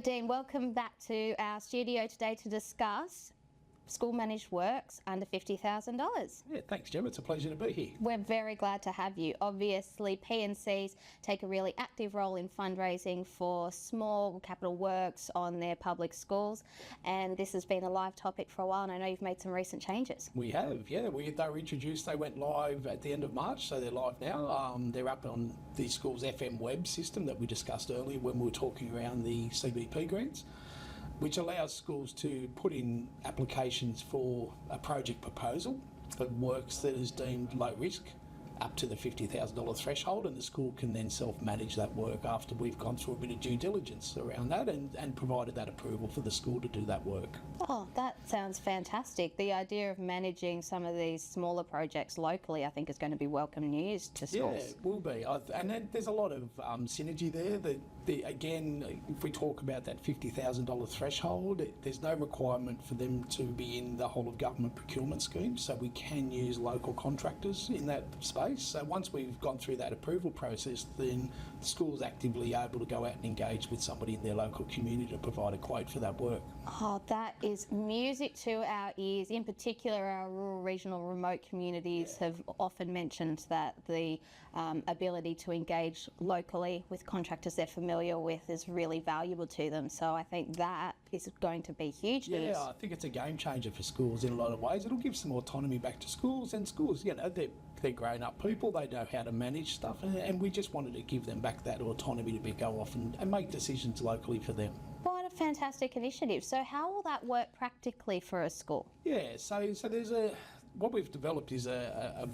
Dean, welcome back to our studio today to discuss school managed works under $50,000. Yeah, thanks, Gemma. It's a pleasure to be here. We're very glad to have you. Obviously, P&Cs take a really active role in fundraising for small capital works on their public schools, and this has been a live topic for a while, and I know you've made some recent changes. We have, yeah. They were introduced, they went live at the end of March, so they're live now. They're up on the school's FM web system that we discussed earlier when we were talking around the CBP grants, which allows schools to put in applications for a project proposal for works that is deemed low risk up to the $50,000 threshold, and the school can then self-manage that work after we've gone through a bit of due diligence around that and provided that approval for the school to do that work. Oh, that sounds fantastic. The idea of managing some of these smaller projects locally, I think, is going to be welcome news to schools. Yeah, it will be. And then there's a lot of synergy there. Again, if we talk about that $50,000 threshold, there's no requirement for them to be in the whole of government procurement scheme, so we can use local contractors in that space. So once we've gone through that approval process, then the school's actively able to go out and engage with somebody in their local community to provide a quote for that work. Oh, that is music to our ears. In particular, our rural, regional, remote communities have often mentioned that the ability to engage locally with contractors they're familiar with is really valuable to them. So I think that is going to be huge news. Yeah, I think it's a game changer for schools in a lot of ways. It'll give some autonomy back to schools, and schools, you know, they're grown up people, they know how to manage stuff, and we just wanted to give them back that autonomy to go off and make decisions locally for them. What a fantastic initiative. So how will that work practically for a school? Yeah, so there's what we've developed is a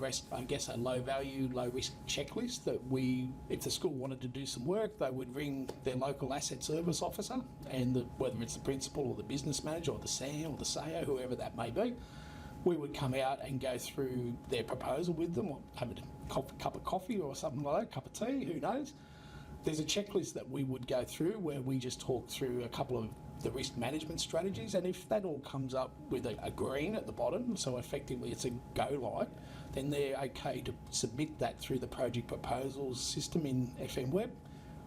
low value, low risk checklist that if the school wanted to do some work, they would ring their local asset service officer, and whether it's the principal or the business manager or the SAM or the SAO, whoever that may be, we would come out and go through their proposal with them, or have a cup of coffee or something like that, cup of tea, who knows. There's a checklist that we would go through where we just talk through a couple of the risk management strategies, and if that all comes up with a green at the bottom, so effectively it's a go light, then they're okay to submit that through the project proposals system in FM Web.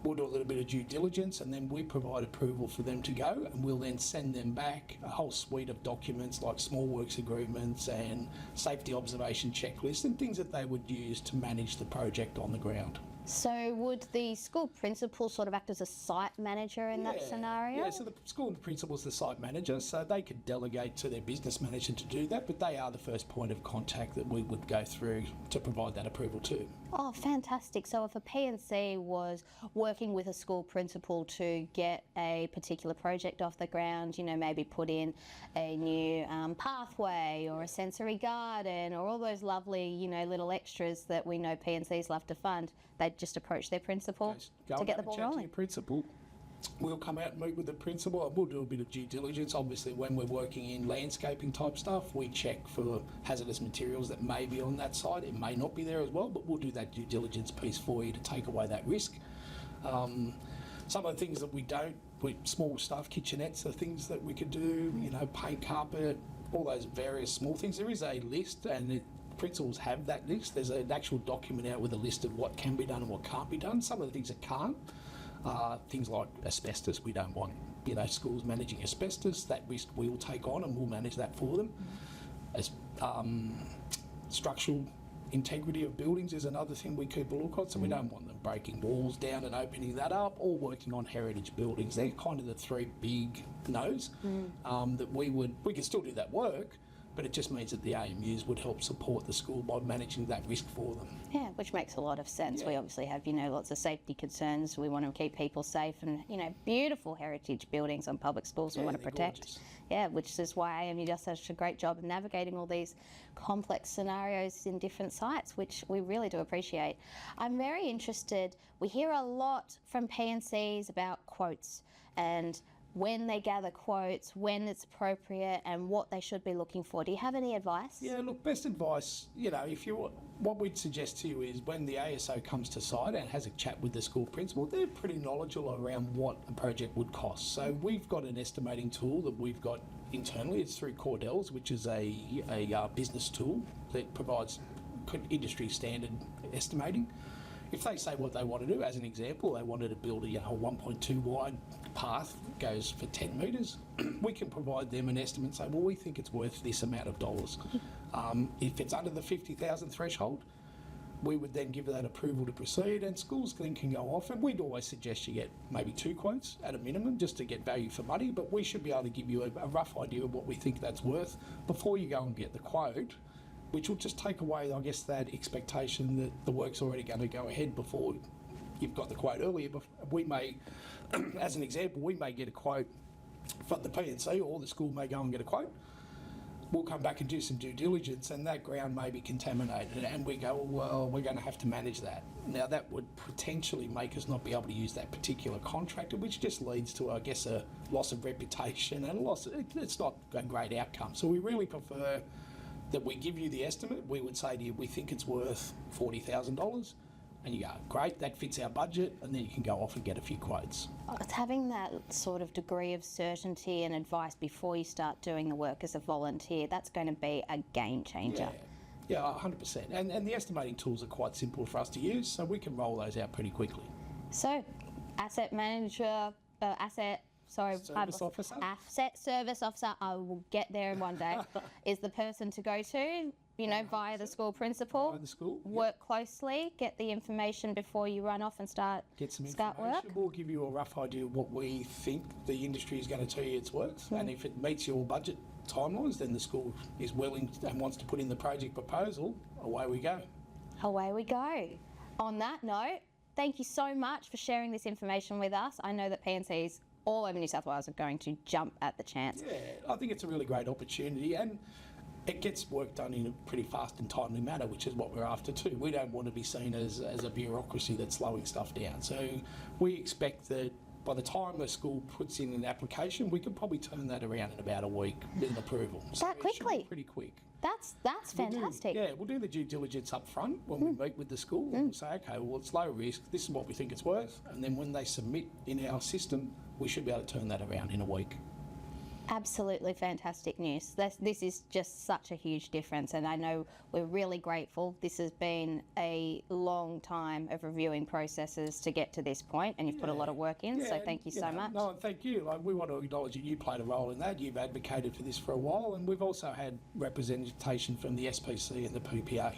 We'll do a little bit of due diligence, and then we provide approval for them to go, and we'll then send them back a whole suite of documents like small works agreements and safety observation checklists and things that they would use to manage the project on the ground. So would the school principal sort of act as a site manager in that scenario? Yeah, so the school principal is the site manager, so they could delegate to their business manager to do that, but they are the first point of contact that we would go through to provide that approval to. Oh, fantastic. So if a P&C was working with a school principal to get a particular project off the ground, you know, maybe put in a new pathway or a sensory garden or all those lovely, you know, little extras that we know P&Cs love to fund, they'd just approach their principal to get the ball rolling. Your principal. We'll come out and meet with the principal, and we'll do a bit of due diligence. Obviously, when we're working in landscaping type stuff, we check for hazardous materials that may be on that site. It may not be there as well, but we'll do that due diligence piece for you to take away that risk. Some of the things that we don't, small stuff, kitchenettes are things that we could do, you know, paint carpet, all those various small things. There is a list, and principals have that list. There's an actual document out with a list of what can be done and what can't be done. Some of the things that can't, things like asbestos, we don't want, you know, schools managing asbestos. That risk we'll take on and we'll manage that for them. As structural integrity of buildings is another thing we keep a look at, so we don't want them breaking walls down and opening that up, or working on heritage buildings. They're kind of the three big no's that we can still do that work, but it just means that the AMUs would help support the school by managing that risk for them. Yeah, which makes a lot of sense. Yeah. We obviously have, you know, lots of safety concerns. We want to keep people safe, and, you know, beautiful heritage buildings on public schools we want to protect. Gorgeous. Yeah, which is why AMU does such a great job of navigating all these complex scenarios in different sites, which we really do appreciate. I'm very interested. We hear a lot from P&Cs about quotes and when they gather quotes, when it's appropriate, and what they should be looking for. Do you have any advice? Yeah, look, best advice, you know, what we'd suggest to you is when the ASO comes to site and has a chat with the school principal, they're pretty knowledgeable around what a project would cost. So we've got an estimating tool that we've got internally. It's through Cordell's, which is a business tool that provides industry standard estimating. If they say what they want to do, as an example, they wanted to build a 1.2 wide path goes for 10 metres, we can provide them an estimate and say, well, we think it's worth this amount of dollars. If it's under the 50,000 threshold, we would then give that approval to proceed, and schools then can go off, and we'd always suggest you get maybe 2 quotes at a minimum just to get value for money, but we should be able to give you a rough idea of what we think that's worth before you go and get the quote, which will just take away, I guess, that expectation that the work's already going to go ahead before you've got the quote earlier. We may, as an example, we may get a quote from the P&C, or the school may go and get a quote. We'll come back and do some due diligence, and that ground may be contaminated, and we go, well, we're going to have to manage that. Now, that would potentially make us not be able to use that particular contractor, which just leads to, I guess, a loss of reputation and a loss. It's not a great outcome. So we really prefer that we give you the estimate. We would say to you, we think it's worth $40,000. And you go, great, that fits our budget, and then you can go off and get a few quotes. It's having that sort of degree of certainty and advice before you start doing the work as a volunteer, that's going to be a game changer. Yeah, 100%. And the estimating tools are quite simple for us to use, so we can roll those out pretty quickly. So, asset manager, Service officer? Asset service officer, I will get there one day, is the person to go to, you know, via the school principal. Via the school, work closely, get the information before you run off and start work. We'll give you a rough idea of what we think the industry is going to tell you it's worth, and if it meets your budget timelines, then the school is willing and wants to put in the project proposal. Away we go. Away we go. On that note, thank you so much for sharing this information with us. I know that P&Cs all over New South Wales are going to jump at the chance. Yeah, I think it's a really great opportunity, and it gets work done in a pretty fast and timely manner, which is what we're after too. We don't want to be seen as a bureaucracy that's slowing stuff down. So we expect that by the time the school puts in an application, we could probably turn that around in about a week with an approval. So That quickly? It should be pretty quick. That's fantastic. We'll do the due diligence up front when we meet with the school, and we'll say, okay, well, it's low risk, this is what we think it's worth, and then when they submit in our system, we should be able to turn that around in a week. Absolutely fantastic news. This is just such a huge difference, and I know we're really grateful. This has been a long time of reviewing processes to get to this point, and you've put a lot of work in, so thank you so much. No, and thank you. We want to acknowledge that you played a role in that. You've advocated for this for a while, and we've also had representation from the SPC and the PPA.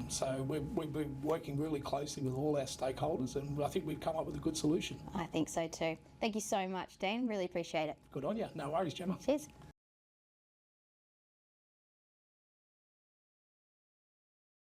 So we've been working really closely with all our stakeholders, and I think we've come up with a good solution. I think so too. Thank you so much, Dean. Really appreciate it. Good on you. No worries, Gemma. Cheers.